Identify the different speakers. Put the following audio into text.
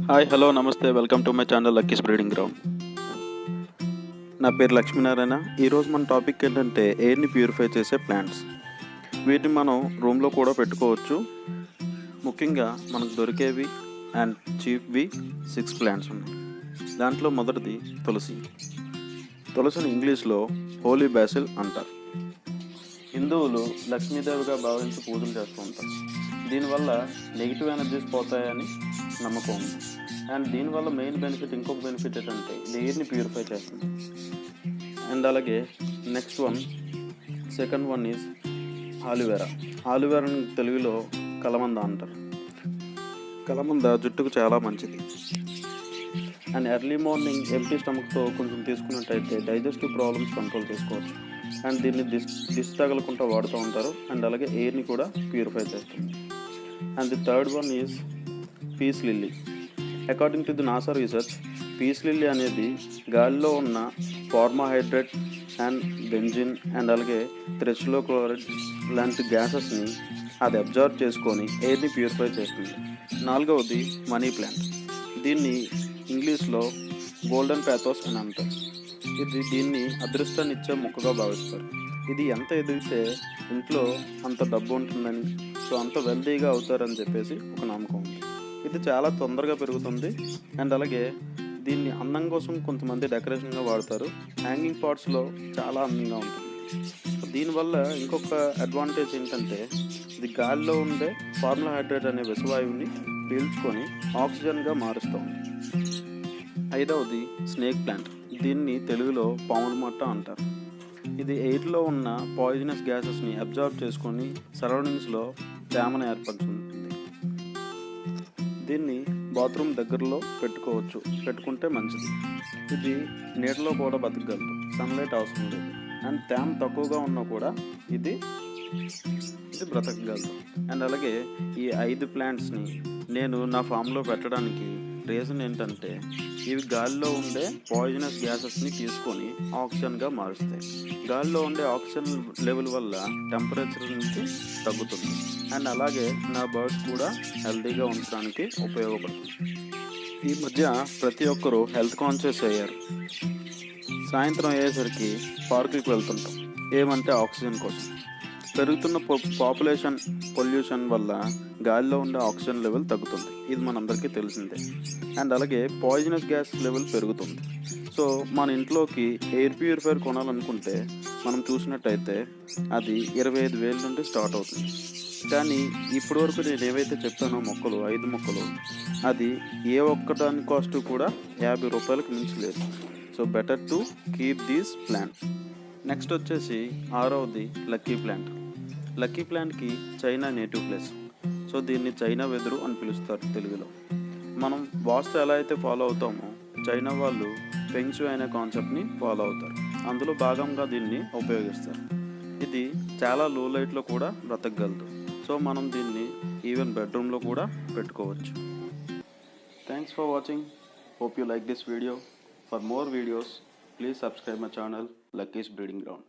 Speaker 1: Hi hello నమస్తే welcome to my channel Lucky's breeding ground. నా పేరు లక్ష్మీనారాయణ. ఈరోజు మన టాపిక్ ఏంటంటే ఎయిర్ని ప్యూరిఫై చేసే ప్లాంట్స్. వీటిని మనం రూమ్లో కూడా పెట్టుకోవచ్చు. ముఖ్యంగా మనకు దొరికేవి అండ్ చీప్వి 6 ప్లాంట్స్ ఉన్నాయి. దాంట్లో మొదటిది తులసి. తులసిని ఇంగ్లీష్లో హోలీ బాసిల్ అంటారు. హిందువులు లక్ష్మీదేవిగా భావించి పూజలు చేస్తూ ఉంటారు. దీనివల్ల నెగిటివ్ ఎనర్జీస్ పోతాయని నమ్మకం ఉంది. అండ్ దీనివల్ల మెయిన్ బెనిఫిట్, ఇంకొక బెనిఫిట్ ఏంటంటే ఎయిర్ని ప్యూరిఫై చేస్తుంది. అండ్ అలాగే సెకండ్ వన్ ఈజ్ ఆలివేరా. ఆలివేరాని తెలుగులో కలమంద అంటారు. కలమంద జుట్టుకు చాలా మంచిది. అండ్ ఎర్లీ మార్నింగ్ ఎంప్టీ స్టమక్తో కొంచెం తీసుకున్నట్టయితే డైజెస్టివ్ ప్రాబ్లమ్స్ కంట్రోల్ చేసుకోవచ్చు. అండ్ దీన్ని దిష్టి తగలకుండా వాడుతూ ఉంటారు. అండ్ అలాగే ఎయిర్ని కూడా ప్యూరిఫై చేస్తుంది. And the third one is peace lily. According to the NASA research, peace lily అనేది గాలిలో ఉన్న ఫార్మాహైడ్రేట్ అండ్ బెంజిన్ అండ్ అలాగే థ్రెస్లోక్లోరైడ్ లాంటి గ్యాసెస్ని అది అబ్జర్వ్ చేసుకొని ఎయిర్ని ప్యూరిఫై చేస్తుంది. నాలుగవది మనీ ప్లాంట్. దీన్ని ఇంగ్లీష్లో గోల్డెన్ ప్యాథోస్ అని అంటారు. దీన్ని అదృష్టాన్ని ఇచ్చే మొక్కగా భావిస్తారు. ఇది ఎంత ఎదిగితే ఇంట్లో అంత డబ్బు ఉంటుందని, సో అంత వెల్తీగా అవుతారని చెప్పేసి ఒక నమ్మకం ఉంది. ఇది చాలా తొందరగా పెరుగుతుంది. అండ్ అలాగే దీన్ని అందం కోసం కొంతమంది డెకరేషన్గా వాడతారు. హ్యాంగింగ్ పాట్స్లో చాలా అందంగా ఉంటుంది. దీనివల్ల ఇంకొక అడ్వాంటేజ్ ఏంటంటే ఇది గాలిలో ఉండే ఫార్మల్హైడ్రేట్ అనే విషవాయువుని పీల్చుకొని ఆక్సిజన్గా మారుస్తుంది. ఐదవది స్నేక్ ప్లాంట్. దీన్ని తెలుగులో పాముల మొట్ట అంటారు. ఇది ఎయిర్లో ఉన్న పాయిజనస్ గ్యాసెస్ని అబ్జర్వ్ చేసుకొని సరౌండింగ్స్లో తేమను ఏర్పడుతుంది. దీన్ని బాత్రూమ్ దగ్గరలో పెట్టుకుంటే మంచిది. ఇది నీడలో కూడా బతకగలదు, సన్లైట్ అవసరం లేదు. అండ్ తేమ తక్కువగా ఉన్నా కూడా ఇది బ్రతకగలదు. అండ్ అలాగే ఈ 5 ప్లాంట్స్ని నేను నా ఫామ్లో పెట్టడానికి రీజన్ ఏంటంటే ఇవి గాలిలో ఉండే పాయిజనస్ గ్యాసెస్ని తీసుకొని ఆక్సిజన్గా మారుస్తాయి. గాలిలో ఉండే ఆక్సిజన్ లెవెల్ వల్ల టెంపరేచర్ నుంచి తగ్గుతుంది. అండ్ అలాగే నా బర్డ్స్ కూడా హెల్తీగా ఉంచడానికి ఉపయోగపడుతుంది. ఈ మధ్య ప్రతి ఒక్కరూ హెల్త్ కాన్షియస్ అయ్యారు. సాయంత్రం అయ్యేసరికి పార్కులకు వెళ్తుంటాం. ఏమంటే ఆక్సిజన్ కోసం. పెరుగుతున్న పాపులేషన్ పొల్యూషన్ వల్ల గాలిలో ఉండే ఆక్సిజన్ లెవెల్ తగ్గుతుంది. ఇది మనందరికీ తెలిసిందే. అండ్ అలాగే పాయిజనస్ గ్యాస్ లెవెల్ పెరుగుతుంది. సో మన ఇంట్లోకి ఎయిర్ ప్యూరిఫైయర్ కొనాలనుకుంటే మనం చూసినట్టయితే అది 25,000 నుండి స్టార్ట్ అవుతుంది. కానీ ఇప్పటివరకు నేను ఏవైతే చెప్పానో 5 మొక్కలు, అది ఏ ఒక్కదాని కాస్ట్ కూడా 50 రూపాయలకు మించి లేదు. So better to keep these plants. Next వచ్చేసి 6వది లక్కీ ప్లాంట్. లక్కీ ప్లాంట్కి చైనా నేటివ్ ప్లేస్. సో దీన్ని చైనా వెదురు అని పిలుస్తారు తెలుగులో. మనం వాస్తు ఎలా అయితే ఫాలో అవుతామో చైనా వాళ్ళు ఫెంగ్ షుయ్ అనే కాన్సెప్ట్ని ఫాలో అవుతారు. అందులో భాగంగా దీన్ని ఉపయోగిస్తారు. ఇది చాలా లో లైట్లో కూడా బ్రతకగలదు. సో మనం దీన్ని ఈవెన్ బెడ్రూమ్లో కూడా పెట్టుకోవచ్చు. Thanks for watching. Hope you like this video. For more videos please subscribe my channel Lucky's breeding ground.